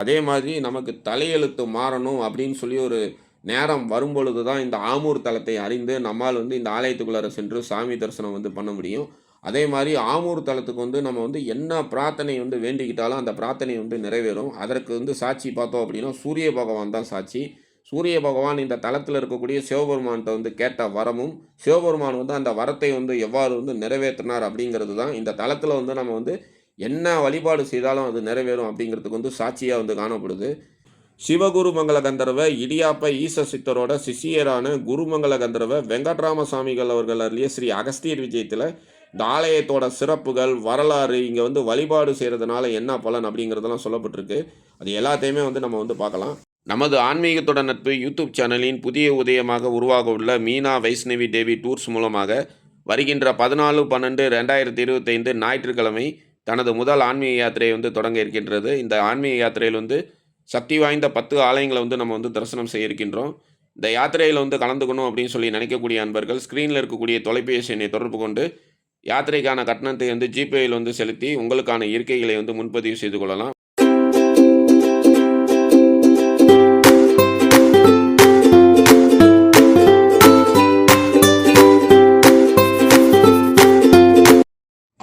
அதே மாதிரி நமக்கு தலையெழுத்து மாறணும் அப்படின்னு சொல்லி ஒரு நேரம் வரும்பொழுது தான் இந்த ஆமூர் தலத்தை அறிந்து நம்மால் இந்த ஆலயத்துக்குள்ளார சென்று சாமி தரிசனம் பண்ண முடியும். அதே மாரி ஆமூர் தலத்துக்கு நம்ம என்ன பிரார்த்தனை வேண்டிக்கிட்டாலும் அந்த பிரார்த்தனை நிறைவேறும். அதற்கு சாட்சி பார்த்தோம் அப்படின்னா, சூரிய பகவான் தான் சாட்சி. சூரிய பகவான் இந்த தலத்தில இருக்கக்கூடிய சிவபெருமான்ட்ட கேட்ட வரமும், சிவபெருமான் அந்த வரத்தை எவ்வாறு நிறைவேற்றினார் அப்படிங்கிறது தான் இந்த தலத்தில நம்ம என்ன வழிபாடு செய்தாலும் அது நிறைவேறும் அப்படிங்கிறதுக்கு சாட்சியா காணப்படுது. சிவகுருமங்கல கந்தர்வ இடியாப்ப ஈச சித்தரோட சிஷியரான குருமங்கல கந்தர்வ வெங்கட்ராம சாமிகள் அவர்கள் அருளிய ஸ்ரீ அகஸ்தியர் விஜயத்தில் இந்த ஆலயத்தோட சிறப்புகள் வரலாறு இங்கே வழிபாடு செய்கிறதுனால என்ன பலன் அப்படிங்கிறதெல்லாம் சொல்லப்பட்டிருக்கு. அது எல்லாத்தையுமே நம்ம பார்க்கலாம். நமது ஆன்மீகத்தோட நட்பு யூடியூப் சேனலின் புதிய உதயமாக உருவாக உள்ள மீனா வைஷ்ணவி தேவி டூர்ஸ் மூலமாக வருகின்ற 14/12/2025 ஞாயிற்றுக்கிழமை தனது முதல் ஆன்மீக யாத்திரையை தொடங்க இருக்கின்றது. இந்த ஆன்மீக யாத்திரையில் சக்தி வாய்ந்த 10 ஆலயங்களை நம்ம தரிசனம் செய்ய இருக்கின்றோம். இந்த யாத்திரையில் கலந்துக்கணும் அப்படின்னு சொல்லி நினைக்கக்கூடிய அன்பர்கள் ஸ்க்ரீனில் இருக்கக்கூடிய தொலைபேசி எண்ணை தொடர்பு கொண்டு யாத்திரைக்கான கட்டணத்தை ஜிபேயில் செலுத்தி உங்களுக்கான இருக்கைகளை முன்பதிவு செய்து கொள்ளலாம்.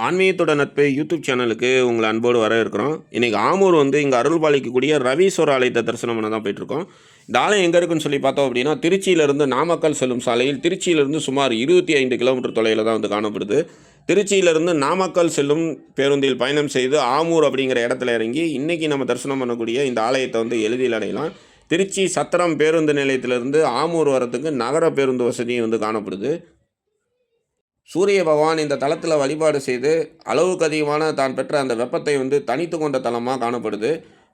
ஆன்மீகத்தோட நட்பு யூடியூப் சேனலுக்கு உங்களை அன்போடு வர இருக்கிறோம். இன்றைக்கி ஆமூர் இங்கே அருள்பாலிக்கக்கூடிய ரவீஸ்வர ஆலயத்தை தரிசனம் பண்ண தான் போயிட்டுருக்கோம். இந்த ஆலயம் எங்கே இருக்குன்னு சொல்லி பார்த்தோம் அப்படின்னா, திருச்சியிலிருந்து நாமக்கல் செல்லும் சாலையில் திருச்சியிலிருந்து சுமார் 25 கிலோமீட்டர் தொலைவில் தான் காணப்படுது. திருச்சியிலிருந்து நாமக்கல் செல்லும் பேருந்தில் பயணம் செய்து ஆமூர் அப்படிங்கிற இடத்துல இறங்கி இன்றைக்கி நம்ம தரிசனம் பண்ணக்கூடிய இந்த ஆலயத்தை எளிதில் அடையலாம். திருச்சி சத்திரம் பேருந்து நிலையத்திலிருந்து ஆமூர் வரத்துக்கு நகர பேருந்து வசதியும் காணப்படுது. சூரிய பகவான் இந்த தலத்தில் வழிபாடு செய்து அளவுக்கு அதிகமான தான் பெற்ற அந்த வெப்பத்தை தனித்து கொண்ட தலமாக காணப்படுது.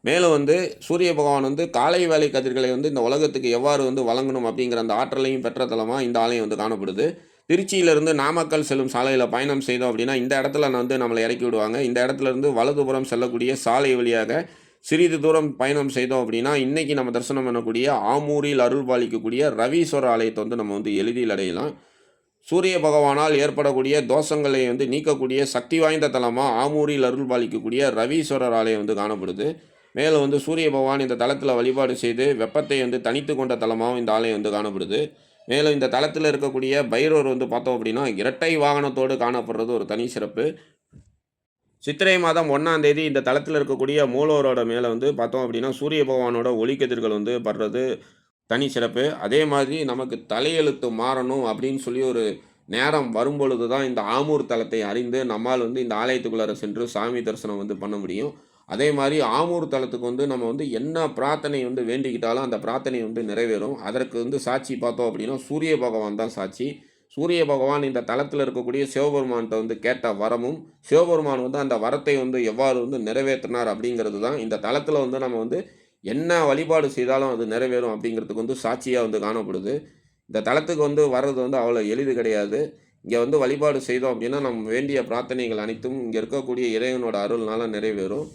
மேலும் சூரிய பகவான் காலை வேலை கதிர்களை இந்த உலகத்துக்கு எவ்வாறு வழங்கணும் அப்படிங்கிற அந்த ஆற்றலையும் பெற்ற தலமாக இந்த ஆலயம் காணப்படுது. திருச்சியிலிருந்து நாமக்கல் செல்லும் சாலையில் பயணம் செய்தோம் அப்படின்னா இந்த இடத்துல நம்மளை இறக்கி விடுவாங்க. இந்த இடத்துலேருந்து வலதுபுறம் செல்லக்கூடிய சாலை வழியாக சிறிது தூரம் பயணம் செய்தோம் அப்படின்னா இன்றைக்கி நம்ம தரிசனம் பண்ணக்கூடிய ஆமூரில் அருள் பாலிக்கக்கூடிய ரவீஸ்வர ஆலயத்தை நம்ம எளிதில் அடையலாம். சூரிய பகவானால் ஏற்படக்கூடிய தோஷங்களை நீக்கக்கூடிய சக்தி வாய்ந்த தலமாக ஆமூரில் அருள் பாலிக்கக்கூடிய ரவீஸ்வரர் ஆலயம் காணப்படுது. மேலும் சூரிய பகவான் இந்த தலத்தில் வழிபாடு செய்து வெப்பத்தை தனித்து கொண்ட தலமாகவும் இந்த ஆலயம் காணப்படுது. மேலும் இந்த தலத்தில் இருக்கக்கூடிய பைரவர் பார்த்தோம் அப்படின்னா இரட்டை வாகனத்தோடு காணப்படுறது ஒரு தனி சிறப்பு. சித்திரை மாதம் 1ஆம் தேதி இந்த தலத்தில் இருக்கக்கூடிய மூலவரோட மேலே பார்த்தோம் அப்படின்னா சூரிய பகவானோட ஒளிக்கதிர்கள் படுறது தனி சிறப்பு. அதே மாதிரி நமக்கு தலையெழுத்து மாறணும் அப்படின்னு சொல்லி ஒரு நேரம் வரும்பொழுது தான் இந்த ஆமூர் தலத்தை அறிந்து நம்மால் இந்த ஆலயத்துக்குள்ளார சென்று சாமி தரிசனம் பண்ண முடியும். அதே மாதிரி ஆமூர் தலத்துக்கு நம்ம என்ன பிரார்த்தனை வேண்டிக்கிட்டாலும் அந்த பிரார்த்தனை நிறைவேறும். அதற்கு சாட்சி பார்த்தோம் அப்படின்னா சூரிய பகவான் தான் சாட்சி. சூரிய பகவான் இந்த தலத்தில் இருக்கக்கூடிய சிவபெருமான்கிட்ட கேட்ட வரமும், சிவபெருமான் அந்த வரத்தை எவ்வாறு நிறைவேற்றினார் அப்படிங்கிறது தான் இந்த தலத்தில் நம்ம என்ன வழிபாடு செய்தாலும் அது நிறைவேறும் அப்படிங்கிறதுக்கு சாட்சியாக காணப்படுது. இந்த தலத்துக்கு வர்றது அவ்வளோ எளிது கிடையாது. இங்கே வழிபாடு செய்தோம் அப்படின்னா நம்ம வேண்டிய பிரார்த்தனைகள் அனைத்தும் இங்கே இருக்கக்கூடிய இறைவனோட அருள்னால நிறைவேறும்.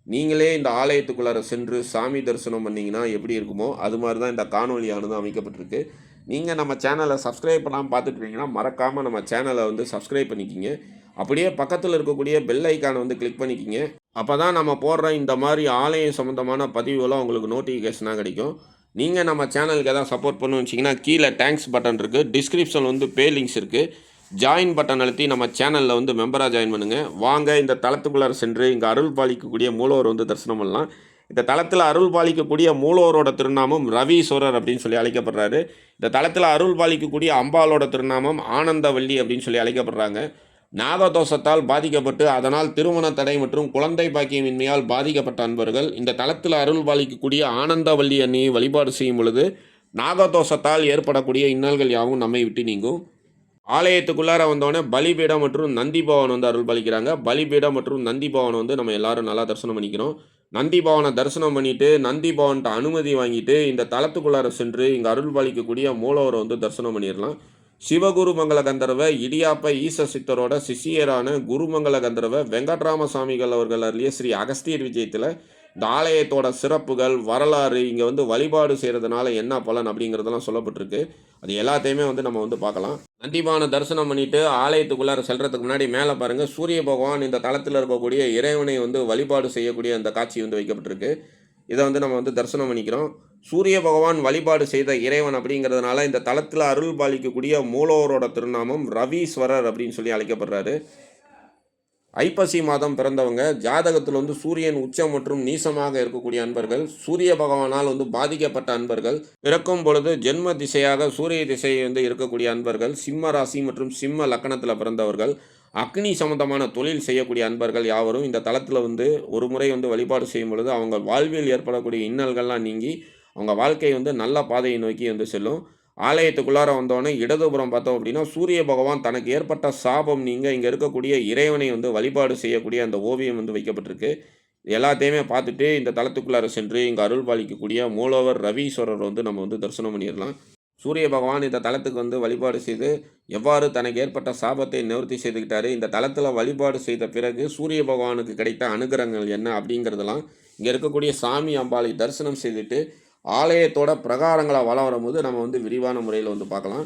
நீங்களே இந்த ஆலயத்துக்குள்ளார சென்று சாமி தரிசனம் பண்ணிங்கன்னா எப்படி இருக்குமோ அது மாதிரி தான் இந்த காணொலியானது அமைக்கப்பட்டிருக்கு. நீங்கள் நம்ம சேனலை சப்ஸ்கிரைப் பண்ணாமல் பார்த்துட்ருக்கீங்கன்னா மறக்காமல் நம்ம சேனலை சப்ஸ்கிரைப் பண்ணிக்கிங்க. அப்படியே பக்கத்தில் இருக்கக்கூடிய பெல் ஐக்கானை கிளிக் பண்ணிக்கிங்க. அப்போ தான் நம்ம போடுற இந்த மாதிரி ஆலயம் சம்மந்தமான பதிவுகளும் உங்களுக்கு நோட்டிஃபிகேஷனாக கிடைக்கும். நீங்கள் நம்ம சேனலுக்கு எதாவது சப்போர்ட் பண்ணணும்னு வச்சிங்கன்னா கீழே தேங்க்ஸ் பட்டன் இருக்குது, டிஸ்கிரிப்ஷனில் பே லிங்க்ஸ் இருக்குது. ஜாயின் பட்டன் அழுத்தி நம்ம சேனலில் மெம்பராக ஜாயின் பண்ணுங்கள். வாங்க இந்த தலத்துக்குள்ளார சென்று இங்கே அருள் பாலிக்கக்கூடிய மூலவர் தரிசனம் பண்ணலாம். இந்த தலத்தில் அருள் பாலிக்கக்கூடிய மூலவரோட திருநாமம் ரவீஸ்வரர் அப்படின்னு சொல்லி அழைக்கப்படுறாரு. இந்த தலத்தில் அருள் பாலிக்கக்கூடிய அம்பாலோட திருநாமம் ஆனந்தவல்லி அப்படின்னு சொல்லி அழைக்கப்படுறாங்க. நாகதோஷத்தால் பாதிக்கப்பட்டு அதனால் திருமண தடை மற்றும் குழந்தை பாக்கியமின்மையால் பாதிக்கப்பட்ட அன்பர்கள் இந்த தலத்தில் அருள் பாலிக்கக்கூடிய ஆனந்தவல்லி அன்னையை வழிபாடு செய்யும் பொழுது நாகதோஷத்தால் ஏற்படக்கூடிய இன்னல்கள் யாவும் நம்மை விட்டு நீங்கும். ஆலயத்துக்குள்ளார வந்தோடனே பலிபீடம் மற்றும் நந்தி பவன் அருள் பாலிக்கிறாங்க. பலிபீடம் மற்றும் நந்தி பவன் நம்ம எல்லாரும் நல்லா தரிசனம் பண்ணிக்கிறோம். நந்தி பவனை தரிசனம் பண்ணிவிட்டு நந்தி பவன்கிட்ட அனுமதி வாங்கிட்டு இந்த தலத்துக்குள்ளார சென்று இங்கே அருள் பாலிக்கக்கூடிய மூலவரை தரிசனம் பண்ணிடலாம். சிவகுருமங்கல கந்தர்வ இடியாப்ப ஈச சித்தரோட சிஷியரான குருமங்கல கந்தர்வ வெங்கட்ராம சாமிகள் அவர்கள் அருளிய ஸ்ரீ அகஸ்தியர் விஜயத்தில் இந்த ஆலயத்தோட சிறப்புகள் வரலாறு இங்கே வழிபாடு செய்கிறதுனால என்ன பலன் அப்படிங்கிறதெல்லாம் சொல்லப்பட்டிருக்கு. அது எல்லாத்தையுமே நம்ம பார்க்கலாம். நந்திபான தரிசனம் பண்ணிவிட்டு ஆலயத்துக்குள்ளார செல்றதுக்கு முன்னாடி மேலே பாருங்கள் சூரிய பகவான் இந்த தலத்தில் இருக்கக்கூடிய இறைவனை வழிபாடு செய்யக்கூடிய அந்த காட்சி வைக்கப்பட்டிருக்கு. இதை வந்து நம்ம வந்து தரிசனம் பண்ணிக்கிறோம். சூரிய பகவான் வழிபாடு செய்த இறைவன் அப்படிங்கிறதுனால இந்த தலத்தில் அருள் பாலிக்கக்கூடிய மூலவரோட திருநாமம் ரவீஸ்வரர் அப்படின்னு சொல்லி அழைக்கப்படுறாரு. ஐப்பசி மாதம் பிறந்தவங்க ஜாதகத்தில் வந்து சூரியன் உச்சம் மற்றும் நீசமாக இருக்கக்கூடிய அன்பர்கள், சூரிய பகவானால் வந்து பாதிக்கப்பட்ட அன்பர்கள், பிறக்கும் பொழுது ஜென்ம திசையாக சூரிய திசை வந்து இருக்கக்கூடிய அன்பர்கள், சிம்ம ராசி மற்றும் சிம்ம லக்கணத்தில் பிறந்தவர்கள், அக்னி சம்பந்தமான தொழில் செய்யக்கூடிய அன்பர்கள் யாவரும் இந்த தலத்தில் வந்து ஒரு முறை வந்து வழிபாடு செய்யும் பொழுது அவங்க வாழ்வில் ஏற்படக்கூடிய இன்னல்கள்லாம் நீங்கி அவங்க வாழ்க்கை வந்து நல்ல பாதையை நோக்கி வந்து செல்லும். ஆலயத்துக்குள்ளார வந்தோடனே இடதுபுறம் பார்த்தோம் அப்படின்னா சூரிய பகவான் தனக்கு ஏற்பட்ட சாபம் நீங்க இங்கே இருக்கக்கூடிய இறைவனை வந்து வழிபாடு செய்யக்கூடிய அந்த ஓவியம் வந்து வைக்கப்பட்டிருக்கு. எல்லாத்தையுமே பார்த்துட்டு இந்த தலத்துக்குள்ளார சென்று இங்கே அருள் பாலிக்கக்கூடிய மூலவர் ரவீஸ்வரர் வந்து நம்ம வந்து தரிசனம் பண்ணிடலாம். சூரிய பகவான் இந்த தலத்துக்கு வந்து வழிபாடு செய்து எவ்வாறு தனக்கு ஏற்பட்ட சாபத்தை நிவர்த்தி செய்துக்கிட்டாரு, இந்த தலத்தில் வழிபாடு செய்த பிறகு சூரிய பகவானுக்கு கிடைத்த அனுகிரகங்கள் என்ன அப்படிங்கிறதெல்லாம் இங்கே இருக்கக்கூடிய சாமி அம்பாளை தரிசனம் செய்துட்டு ஆலயத்தோட பிரகாரங்களை வலம் வரும்போது நம்ம வந்து விரிவான முறையில் வந்து பார்க்கலாம்.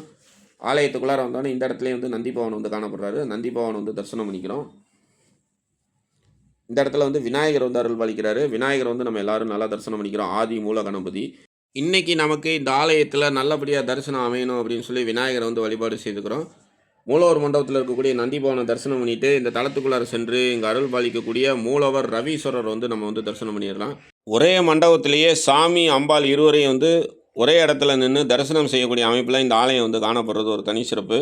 ஆலயத்துக்குள்ளார வந்தோடனே இந்த இடத்துலேயே வந்து நந்தி பவன் வந்து காணப்படுறாரு. நந்தி பவன் வந்து தரிசனம் பண்ணிக்கிறோம். இந்த இடத்துல வந்து விநாயகர் வந்து அருள் பாலிக்கிறாரு. விநாயகர் வந்து நம்ம எல்லாரும் நல்லா தரிசனம் பண்ணிக்கிறோம். ஆதி மூல கணபதி. இன்னைக்கு நமக்கு இந்த ஆலயத்தில் நல்லபடியாக தரிசனம் அமையணும் அப்படின்னு சொல்லி விநாயகரை வந்து வழிபாடு செய்துக்கிறோம். மூலவர் மண்டபத்தில் இருக்கக்கூடிய நந்தி பவனை தரிசனம் பண்ணிட்டு இந்த தலத்துக்குள்ளார சென்று இங்கே அருள் பாலிக்கக்கூடிய மூலவர் ரவீஸ்வரர் வந்து நம்ம வந்து தரிசனம் பண்ணிடலாம். ஒரே மண்டபத்திலேயே சாமி அம்பாள் இருவரையும் வந்து ஒரே இடத்துல நின்று தரிசனம் செய்யக்கூடிய அமைப்பில் இந்த ஆலயம் வந்து காணப்படுறது ஒரு தனி சிறப்பு.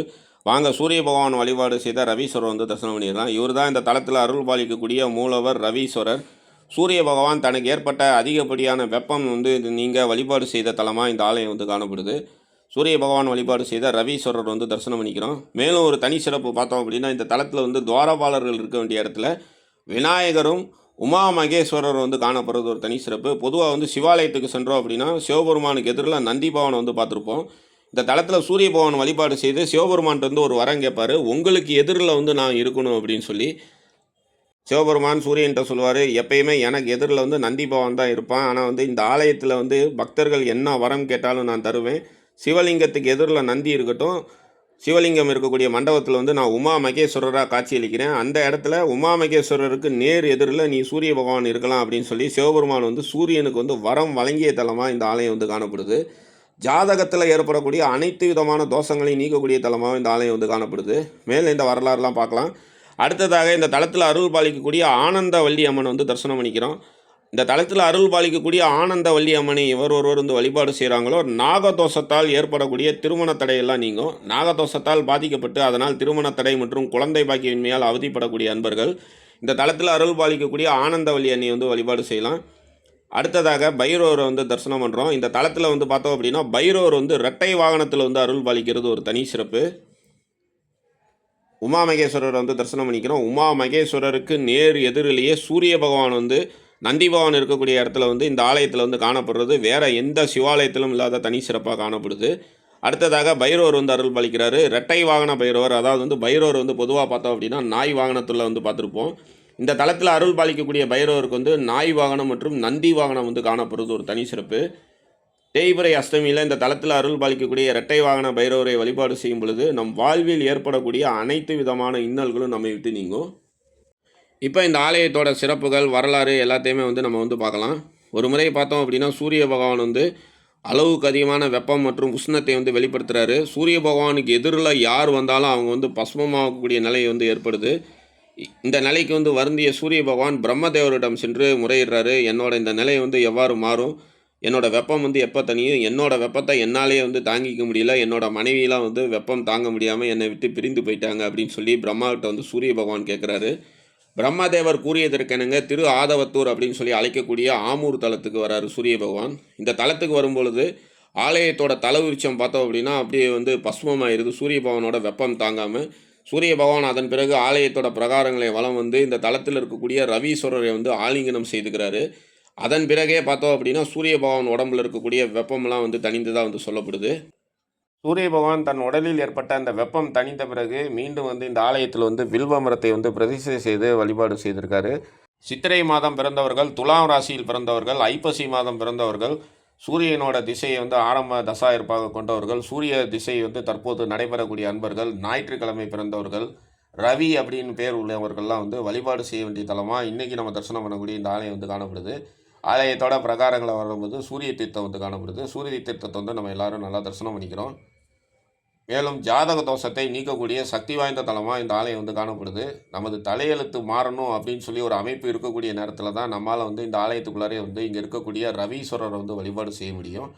வாங்க சூரிய பகவான் வழிபாடு செய்த ரவீஸ்வரர் வந்து தரிசனம் பண்ணிடலாம். இவர் தான் இந்த தலத்தில் அருள் பாலிக்கக்கூடிய மூலவர் ரவீஸ்வரர். சூரிய பகவான் தனக்கு ஏற்பட்ட அதிகப்படியான வெப்பம் வந்து நீங்கள் வழிபாடு செய்த தலமாக இந்த ஆலயம் வந்து காணப்படுது. சூரிய பகவான் வழிபாடு செய்த ரவீஸ்வரர் வந்து தரிசனம் பண்ணிக்கிறோம். மேலும் ஒரு தனி சிறப்பு பார்த்தோம் அப்படின்னா இந்த தலத்தில் வந்து துவாரபாலர்கள் இருக்க வேண்டிய இடத்துல விநாயகரும் உமா மகேஸ்வரர் வந்து காணப்படுறது ஒரு தனி சிறப்பு. பொதுவாக வந்து சிவாலயத்துக்கு சென்றோம் அப்படின்னா சிவபெருமானுக்கு எதிரில் நந்தி பவனை வந்து பார்த்துருப்போம். இந்த தலத்தில் சூரிய பகவான் வழிபாடு செய்து சிவபெருமான்ட்டு வந்து ஒரு வரம் கேட்பார், உங்களுக்கு எதிரில் வந்து நான் இருக்கணும் அப்படின்னு சொல்லி. சிவபெருமான் சூரியன்கிட்ட சொல்லுவார், எப்பயுமே எனக்கு எதிரில் வந்து நந்தி பவன் தான் இருப்பான், ஆனால் வந்து இந்த ஆலயத்தில் வந்து பக்தர்கள் என்ன வரம் கேட்டாலும் நான் தருவேன், சிவலிங்கத்துக்கு எதிரில் நந்தி இருக்கட்டும், சிவலிங்கம் இருக்கக்கூடிய மண்டபத்தில் வந்து நான் உமா மகேஸ்வரராக காட்சியளிக்கிறேன், அந்த இடத்துல உமா மகேஸ்வரருக்கு நேர் எதிரில் நீ சூரிய பகவான் இருக்கலாம் அப்படின்னு சொல்லி சிவபெருமான் வந்து சூரியனுக்கு வந்து வரம் வழங்கிய தலமாக இந்த ஆலயம் வந்து காணப்படுது. ஜாதகத்தில் ஏற்படக்கூடிய அனைத்து விதமான தோஷங்களையும் நீக்கக்கூடிய தலமாக இந்த ஆலயம் வந்து காணப்படுது. மேலே இந்த வரலாறுலாம் பார்க்கலாம். அடுத்ததாக இந்த தலத்தில் அருள் பாலிக்கக்கூடிய ஆனந்த வள்ளி அம்மன் வந்து தரிசனம் பண்ணிக்கிறோம். இந்த தலத்தில் அருள் பாலிக்கக்கூடிய ஆனந்த வள்ளி அம்மனை எவர் ஒருவர் வந்து வழிபாடு செய்கிறாங்களோ நாகதோஷத்தால் ஏற்படக்கூடிய திருமண தடையெல்லாம் நீங்கும். நாகதோஷத்தால் பாதிக்கப்பட்டு அதனால் திருமண தடை மற்றும் குழந்தை பாக்கியமின்மையால் அவதிப்படக்கூடிய அன்பர்கள் இந்த தலத்தில் அருள் பாலிக்கக்கூடிய ஆனந்த வள்ளி அன்னை வந்து வழிபாடு செய்யலாம். அடுத்ததாக பைரவரை வந்து தரிசனம் பண்ணுறோம். இந்த தலத்தில் வந்து பார்த்தோம் அப்படின்னா பைரவர் வந்து இரட்டை வாகனத்தில் வந்து அருள் பாலிக்கிறது ஒரு தனி சிறப்பு. உமா மகேஸ்வரரை வந்து தரிசனம் பண்ணிக்கிறோம். உமா மகேஸ்வரருக்கு நேர் எதிரிலேயே சூரிய பகவான் வந்து நந்தி பகவான் இருக்கக்கூடிய இடத்துல வந்து இந்த ஆலயத்தில் வந்து காணப்படுறது வேறு எந்த சிவாலயத்திலும் இல்லாத தனி சிறப்பாக காணப்படுது. அடுத்ததாக பைரவர் வந்து அருள் பாலிக்கிறாரு. இரட்டை வாகன பைரவர், அதாவது வந்து பைரவர் வந்து பொதுவாக பார்த்தோம் அப்படின்னா நாய் வாகனத்தில் வந்து பார்த்துருப்போம். இந்த தலத்தில் அருள் பாலிக்கக்கூடிய பைரவருக்கு வந்து நாய் வாகனம் மற்றும் நந்தி வாகனம் வந்து காணப்படுறது ஒரு தனி சிறப்பு. தேய்பிறை அஷ்டமியில் இந்த தலத்தில் அருள் பாலிக்கக்கூடிய இரட்டை வாகன பைரவரை வழிபாடு செய்யும் பொழுது நம் வாழ்வில் ஏற்படக்கூடிய அனைத்து விதமான இன்னல்களும் நம்மை விட்டு நீங்கும். இப்போ இந்த ஆலயத்தோட சிறப்புகள் வரலாறு எல்லாத்தையுமே வந்து நம்ம வந்து பார்க்கலாம். ஒரு முறை பார்த்தோம் அப்படின்னா சூரிய பகவான் வந்து அளவுக்கு அதிகமான வெப்பம் மற்றும் உஷ்ணத்தை வந்து வெளிப்படுத்துகிறாரு. சூரிய பகவானுக்கு எதிரில் யார் வந்தாலும் அவங்க வந்து பஸ்மமாகக்கூடிய நிலை வந்து ஏற்படுது. இந்த நிலைக்கு வந்து வருந்திய சூரிய பகவான் பிரம்மதேவரிடம் சென்று முறையிடுறாரு, என்னோட இந்த நிலை வந்து எவ்வாறு மாறும், என்னோடய வெப்பம் வந்து எப்போ தனியும், என்னோடய வெப்பத்தை என்னாலே வந்து தாங்கிக்க முடியல, என்னோடய மனைவியெலாம் வந்து வெப்பம் தாங்க முடியாமல் என்னை விட்டு பிரிந்து போயிட்டாங்க அப்படின்னு சொல்லி பிரம்மாவிட்ட வந்து சூரிய பகவான் கேட்குறாரு. பிரம்மதேவர் கூறியதற்கெனங்க திரு ஆதவத்தூர் அப்படின்னு சொல்லி அழைக்கக்கூடிய ஆமூர் தலத்துக்கு வராரு சூரிய பகவான். இந்த தலத்துக்கு வரும்பொழுது ஆலயத்தோட தலவிருச்சம் பார்த்தோம் அப்படின்னா அப்படியே வந்து பஸ்மமாயிருது சூரிய பகவானோட வெப்பம் தாங்காமல். சூரிய பகவான் அதன் பிறகு ஆலயத்தோட பிரகாரங்களை வலம் வந்து இந்த தலத்தில் இருக்கக்கூடிய ரவீஸ்வரரை வந்து ஆலிங்கனம் செய்துக்கிறாரு. அதன் பிறகே பார்த்தோம் அப்படின்னா சூரிய பகவான் உடம்புல இருக்கக்கூடிய வெப்பமெல்லாம் வந்து தணிந்ததாக வந்து சொல்லப்படுது. சூரிய பகவான் தன் உடலில் ஏற்பட்ட அந்த வெப்பம் தணிந்த பிறகு மீண்டும் வந்து இந்த ஆலயத்தில் வந்து வில்வ மரத்தை வந்து பிரதிஷ்டை செய்து வழிபாடு செய்திருக்காரு. சித்திரை மாதம் பிறந்தவர்கள், துலாம் ராசியில் பிறந்தவர்கள், ஐப்பசி மாதம் பிறந்தவர்கள், சூரியனோட திசையை வந்து ஆரம்ப தசா இருப்பாக கொண்டவர்கள், சூரிய திசை வந்து தற்போது நடைபெறக்கூடிய அன்பர்கள், ஞாயிற்றுக்கிழமை பிறந்தவர்கள், ரவி அப்படின்னு பேர் உள்ளவர்கள்லாம் வந்து வழிபாடு செய்ய வேண்டிய தலமாக இன்றைக்கி நம்ம தரிசனம் பண்ணக்கூடிய இந்த ஆலயம் வந்து காணப்படுது. ஆலயத்தோட பிரகாரங்களை வரும்போது சூரிய தீர்த்தம் வந்து காணப்படுது. சூரிய தீர்த்தத்தை வந்து நம்ம எல்லாரும் நல்லா தரிசனம் பண்ணிக்கிறோம். மேலும் ஜாதக தோஷத்தை நீக்கக்கூடிய சக்தி வாய்ந்த தலமாக இந்த ஆலயம் வந்து காணப்படுது. நமது தலையெழுத்து மாறணும் அப்படின்னு சொல்லி ஒரு அமைப்பு இருக்கக்கூடிய நேரத்தில் தான் நம்மால் வந்து இந்த ஆலயத்துக்குள்ளாரே வந்து இங்கே இருக்கக்கூடிய ரவீஸ்வரரை வந்து வழிபாடு செய்ய முடியும்.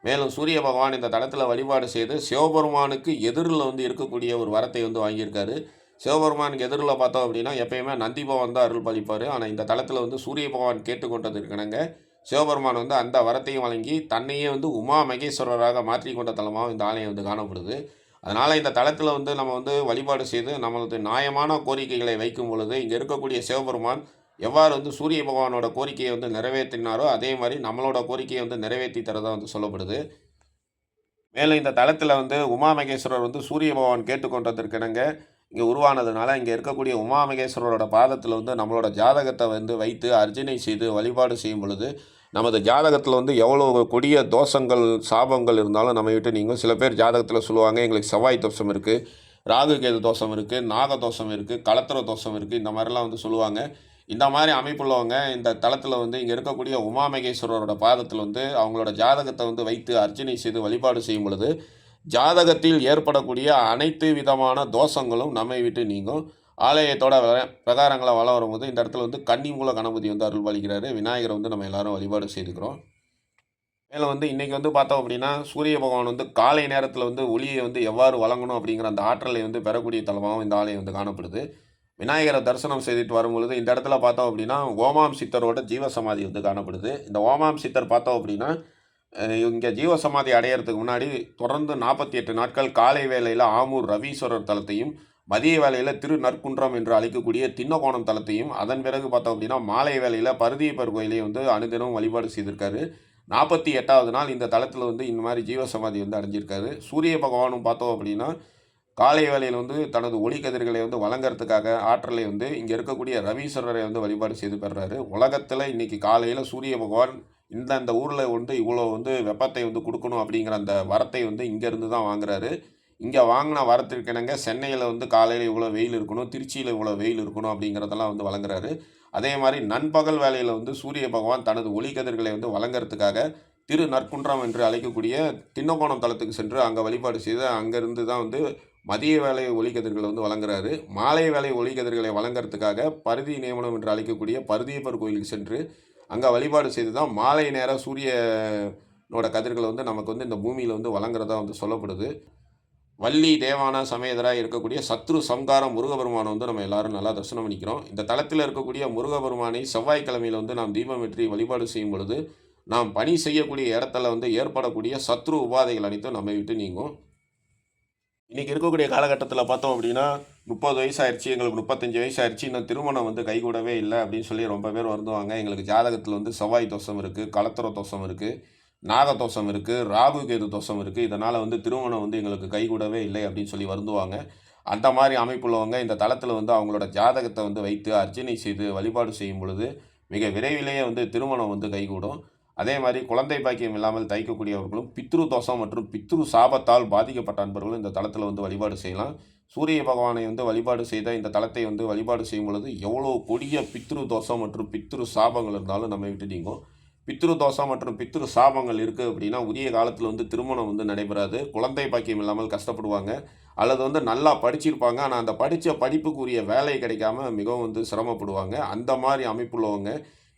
மேலும் சூரிய பகவான் இந்த தலத்தில் வழிபாடு செய்து சிவபெருமானுக்கு எதிரில் வந்து இருக்கக்கூடிய ஒரு வரத்தை வந்து வாங்கியிருக்காரு. சிவபெருமானுக்கு எதிரில் பார்த்தோம் அப்படின்னா எப்பயுமே நந்தி பகவான் தான் அருள் பாலிப்பார். ஆனால் இந்த தலத்தில் வந்து சூரிய பகவான் கேட்டுக்கொண்டதற்கிணங்க சிவபெருமான் வந்து அந்த வரத்தையும் வழங்கி தன்னையே வந்து உமா மகேஸ்வரராக மாற்றி கொண்ட தலமாக இந்த ஆலயம் வந்து காணப்படுது. அதனால் இந்த தலத்தில் வந்து நம்ம வந்து வழிபாடு செய்து நம்மளது நியாயமான கோரிக்கைகளை வைக்கும் பொழுது இங்கே இருக்கக்கூடிய சிவபெருமான் எவ்வாறு வந்து சூரிய பகவானோட கோரிக்கையை வந்து நிறைவேற்றினாரோ அதே மாதிரி நம்மளோட கோரிக்கையை வந்து நிறைவேற்றி தரதாக வந்து சொல்லப்படுது. மேலும் இந்த தலத்தில் வந்து உமா மகேஸ்வரர் வந்து சூரிய பகவான் கேட்டுக்கொண்டதற்கிணங்க இங்கே உருவானதுனால இங்கே இருக்கக்கூடிய உமா மகேஸ்வரரோட பாதத்தில் வந்து நம்மளோட ஜாதகத்தை வந்து வைத்து அர்ச்சனை செய்து வழிபாடு செய்யும் பொழுது நமது ஜாதகத்தில் வந்து எவ்வளோ கொடிய தோஷங்கள் சாபங்கள் இருந்தாலும் நம்ம விட்டு நீங்கள் சில பேர் ஜாதகத்தில் சொல்லுவாங்க எங்களுக்கு செவ்வாய் தோஷம் இருக்குது, ராகு கேது தோஷம் இருக்குது, நாக தோஷம் இருக்குது, களத்திர தோஷம் இருக்குது, இந்த மாதிரிலாம் வந்து சொல்லுவாங்க. இந்த மாதிரி அமைப்புள்ளவங்க இந்த தளத்தில் வந்து இங்கே இருக்கக்கூடிய உமாமகேஸ்வரரோட பாதத்தில் வந்து அவங்களோட ஜாதகத்தை வந்து வைத்து அர்ச்சனை செய்து வழிபாடு செய்யும் பொழுது ஜாதகத்தில் ஏற்படக்கூடிய அனைத்து விதமான தோஷங்களும் நம்மை விட்டு நீங்கும். ஆலயத்தோட பிரகாரங்களை வளம் வரும்போது இந்த இடத்துல வந்து கன்னிமூல கணபதி வந்து அருள் பாலிக்கிறாரு. விநாயகரை வந்து நம்ம எல்லாரும் வழிபாடு செய்துக்கிறோம். மேலும் வந்து இன்றைக்கி வந்து பார்த்தோம் அப்படின்னா சூரிய பகவான் வந்து காலை நேரத்தில் வந்து ஒளியை வந்து எவ்வாறு வழங்கணும் அப்படிங்கிற அந்த ஆற்றலை வந்து பெறக்கூடிய தலமாகவும் இந்த ஆலயம் வந்து காணப்படுது. விநாயகரை தரிசனம் செய்துட்டு வரும்பொழுது இந்த இடத்துல பார்த்தோம் அப்படின்னா ஓமாம் சித்தரோட ஜீவசமாதி வந்து காணப்படுது. இந்த ஓமாம் சித்தர் பார்த்தோம் அப்படின்னா இங்கே ஜீவசமாதி அடையிறதுக்கு முன்னாடி தொடர்ந்து 48 நாட்கள் காலை வேளையில் ஆமூர் ரவீஸ்வரர் தலத்தையும் மதிய வேளையில் திரு நற்குன்றம் என்று அழைக்கக்கூடிய தின்னகோணம் தலத்தையும் அதன் பிறகு பார்த்தோம் அப்படின்னா மாலை வேளையில் பருதியப்பர் கோயிலையும் வந்து அனுதினம் வழிபாடு செய்திருக்காரு. 48வது நாள் இந்த தலத்தில் வந்து இந்த மாதிரி ஜீவசமாதி வந்து அடைஞ்சிருக்காரு. சூரிய பகவானும் பார்த்தோம் அப்படின்னா காலை வேளையில் வந்து தனது ஒளிக்கதிர்களை வந்து வழங்குறதுக்காக ஆற்றலை வந்து இங்கே இருக்கக்கூடிய ரவீஸ்வரரை வந்து வழிபாடு செய்து பெறுறாரு. உலகத்தில் இன்றைக்கி காலையில் சூரிய பகவான் இந்த ஊரில் வந்து இவ்வளோ வந்து வெப்பத்தை வந்து கொடுக்கணும் அப்படிங்கிற அந்த வரத்தை வந்து இங்கேருந்து தான் வாங்குறாரு. இங்கே வாங்கின வரத்திற்கிணங்க சென்னையில் வந்து காலையில் இவ்வளோ வெயில் இருக்கணும், திருச்சியில் இவ்வளோ வெயில் இருக்கணும் அப்படிங்கிறதெல்லாம் வந்து வழங்குறாரு. அதே மாதிரி நண்பகல் வேளையில் வந்து சூரிய பகவான் தனது ஒளிக்கதிர்களை வந்து வழங்குறதுக்காக திரு நற்குன்றம் என்று அழைக்கக்கூடிய தின்னகோணம் தலத்துக்கு சென்று அங்கே வழிபாடு செய்து அங்கேருந்து தான் வந்து மதிய வேலை ஒளிக்கதிர்களை வந்து வழங்குறாரு. மாலை வேலை ஒளிக்கதிர்களை வழங்குறதுக்காக பருதி நியமனம் என்று அழைக்கக்கூடிய பருதியப்பர் கோயிலுக்கு சென்று அங்கே வழிபாடு செய்து தான் மாலை நேர சூரியனோட கதிர்களை வந்து நமக்கு வந்து இந்த பூமியில் வந்து வழங்குறதா வந்து சொல்லப்படுது. வள்ளி தேவான சமேதராக இருக்கக்கூடிய சத்ரு சம்காரம் முருகபெருமானை வந்து நம்ம எல்லாரும் நல்லா தரிசனம் பண்ணிக்கிறோம். இந்த தலத்தில் இருக்கக்கூடிய முருகபெருமானை செவ்வாய்க்கிழமையில் வந்து நாம் தீபம் ஏற்றி வழிபாடு செய்யும் பொழுது நாம் பணி செய்யக்கூடிய இடத்துல வந்து ஏற்படக்கூடிய சத்ரு உபாதைகள் அனைத்தும் நம்மை விட்டு நீங்கும். இன்றைக்கி இருக்கக்கூடிய காலகட்டத்தில் பார்த்தோம் அப்படின்னா 30 வயசு ஆயிடுச்சு, எங்களுக்கு 35 வயசு ஆயிடுச்சு, இன்னும் திருமணம் வந்து கைகூடவே இல்லை அப்படின்னு சொல்லி ரொம்ப பேர் வருந்துவாங்க. எங்களுக்கு ஜாதகத்தில் வந்து செவ்வாய் தோஷம் இருக்குது, களத்திர தோஷம் இருக்குது, நாகதோஷம் இருக்குது, ராகு கேது தோஷம் இருக்குது, இதனால் வந்து திருமணம் வந்து எங்களுக்கு கைகூடவே இல்லை அப்படின்னு சொல்லி வருந்துவாங்க. அந்த மாதிரி அமைப்புள்ளவங்க இந்த தளத்தில் வந்து அவங்களோட ஜாதகத்தை வந்து வைத்து அர்ச்சனை செய்து வழிபாடு செய்யும் பொழுது மிக விரைவிலேயே வந்து திருமணம் வந்து கைகூடும். அதே மாதிரி குழந்தை பாக்கியம் இல்லாமல் தைக்கக்கூடியவர்களும் பித்ரு தோஷம் மற்றும் பித்ரு சாபத்தால் பாதிக்கப்பட்ட அன்பர்களும் இந்த தளத்தில் வந்து வழிபாடு செய்யலாம். சூரிய பகவானை வந்து வழிபாடு செய்த இந்த தலத்தை வந்து வழிபாடு செய்யும் பொழுது எவ்வளோ கொடிய பித்ரு தோஷம் மற்றும் பித்ரு சாபங்கள் இருந்தாலும் நம்ம விட்டு நீங்கும். பித்ரு தோஷம் மற்றும் பித்ரு சாபங்கள் இருக்குது அப்படின்னா உரிய காலத்தில் வந்து திருமணம் வந்து நடைபெறாது, குழந்தை பாக்கியம் இல்லாமல் கஷ்டப்படுவாங்க, அல்லது வந்து நல்லா படிச்சிருப்பாங்க ஆனால் அந்த படித்த படிப்புக்குரிய வேலை கிடைக்காம மிகவும் வந்து சிரமப்படுவாங்க. அந்த மாதிரி அமைப்புள்ளவங்க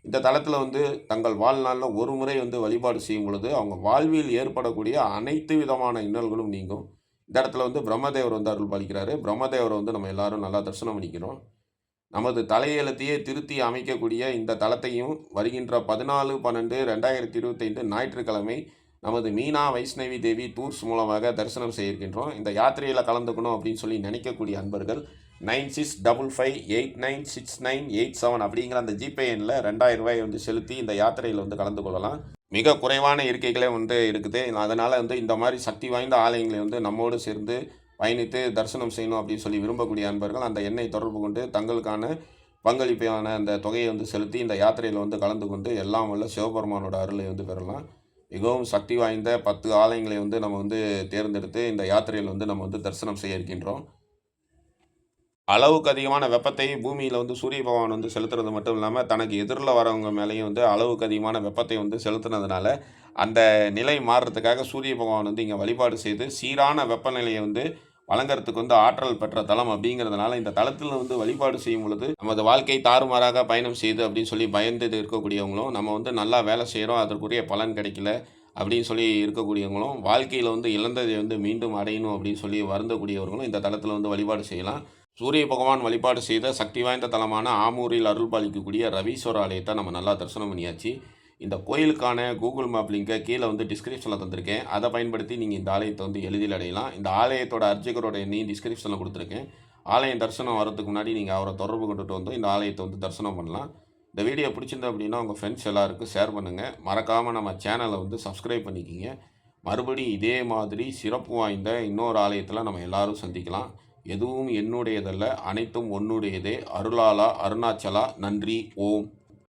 இந்த தளத்தில் வந்து தங்கள் வாழ்நாளில் ஒரு முறை வந்து வழிபாடு செய்யும் பொழுது அவங்க வாழ்வில் ஏற்படக்கூடிய அனைத்து விதமான இன்னல்களும் நீங்கும். இந்த இடத்துல வந்து பிரம்மதேவர் வந்து அருள் பாலிக்கிறாரு. பிரம்மதேவரை வந்து நம்ம எல்லாரும் நல்லா தரிசனம் பண்ணிக்கிறோம். நமது தலையெழுத்தையே திருத்தி அமைக்கக்கூடிய இந்த தலத்தையும் வருகின்ற 14/12/2025 ஞாயிற்றுக்கிழமை நமது மீனா வைஷ்ணவி தேவி டூர்ஸ் மூலமாக தரிசனம் செய்ய இருக்கின்றோம். இந்த யாத்திரையில் கலந்துக்கணும் அப்படின்னு சொல்லி நினைக்கக்கூடிய அன்பர்கள் 9655896987 அப்படிங்கிற அந்த ஜிபே எண்ணில் 2000 ரூபாய் வந்து செலுத்தி இந்த யாத்திரையில் வந்து கலந்து கொள்ளலாம். மிக குறைவான இருக்கைகளே வந்து இருக்குது. அதனால் வந்து இந்த மாதிரி சக்தி வாய்ந்த ஆலயங்களை வந்து நம்மோடு சேர்ந்து பயணித்து தரிசனம் செய்யணும் அப்படின்னு சொல்லி விரும்பக்கூடிய அன்பர்கள் அந்த எண்ணை தொடர்பு கொண்டு தங்களுக்கான பங்களிப்பான அந்த தொகையை வந்து செலுத்தி இந்த யாத்திரையில் வந்து கலந்து கொண்டு எல்லாம் உள்ள சிவபெருமானோட அருளை வந்து பெறலாம். மிகவும் சக்தி வாய்ந்த 10 ஆலயங்களை வந்து நம்ம வந்து தேர்ந்தெடுத்து இந்த யாத்திரையில் வந்து நம்ம வந்து தரிசனம் செய்ய இருக்கின்றோம். அளவுக்கு அதிகமான வெப்பத்தை பூமியில் வந்து சூரிய பகவான் வந்து செலுத்துறது மட்டும் இல்லாமல் தனக்கு எதிரில் வரவங்க மேலேயும் வந்து அளவுக்கு அதிகமான வெப்பத்தை வந்து செலுத்துனதுனால அந்த நிலை மாறுறதுக்காக சூரிய பகவான் வந்து இங்கே வழிபாடு செய்து சீரான வெப்பநிலையை வந்து வழங்குறதுக்கு வந்து ஆற்றல் பெற்ற தலம் அப்படிங்கிறதுனால இந்த தளத்தில் வந்து வழிபாடு செய்யும் பொழுது நமது வாழ்க்கை தாறுமாறாக பயணம் செய்யுது அப்படின்னு சொல்லி பயந்து இருக்கக்கூடியவங்களும் நம்ம வந்து நல்லா வேலை செய்கிறோம் அதற்குரிய பலன் கிடைக்கல அப்படின்னு சொல்லி இருக்கக்கூடியவங்களும் வாழ்க்கையில் வந்து இழந்ததை வந்து மீண்டும் அடையணும் அப்படின்னு சொல்லி வருந்தக்கூடியவர்களும் இந்த தளத்தில் வந்து வழிபாடு செய்யலாம். சூரிய பகவான் வழிபாடு செய்த சக்தி வாய்ந்த தலமான ஆமூரில் அருள் பாலிக்கக்கூடிய ரவீஸ்வர ஆலயத்தை நம்ம நல்லா தரிசனம் பண்ணியாச்சு. இந்த கோயிலுக்கான கூகுள் மேப் லிங்கை கீழே வந்து டிஸ்கிரிப்ஷனில் தந்திருக்கேன். அதை பயன்படுத்தி நீங்கள் இந்த ஆலயத்தை வந்து எளிதில் அடையலாம். இந்த ஆலயத்தோட அர்ச்சகரோட எண்ணையும் டிஸ்கிரிப்ஷனில் கொடுத்துருக்கேன். ஆலயம் தரிசனம் வரதுக்கு முன்னாடி நீங்கள் அவரை தொடர்பு கொண்டுட்டு வந்து இந்த ஆலயத்தை வந்து தரிசனம் பண்ணலாம். இந்த வீடியோ பிடிச்சிருந்தா அப்படின்னா உங்கள் ஃப்ரெண்ட்ஸ் எல்லாருக்கும் ஷேர் பண்ணுங்கள். மறக்காமல் நம்ம சேனலை வந்து சப்ஸ்கிரைப் பண்ணிக்கிங்க. மறுபடியும் இதே மாதிரி சிறப்பு வாய்ந்த இன்னொரு ஆலயத்தில் நம்ம எல்லாரும் சந்திக்கலாம். எதுவும் என்னுடையதல்ல, அனைத்தும் உன்னுடையதே. அருளாளா அருணாச்சலா. நன்றி. ஓம்.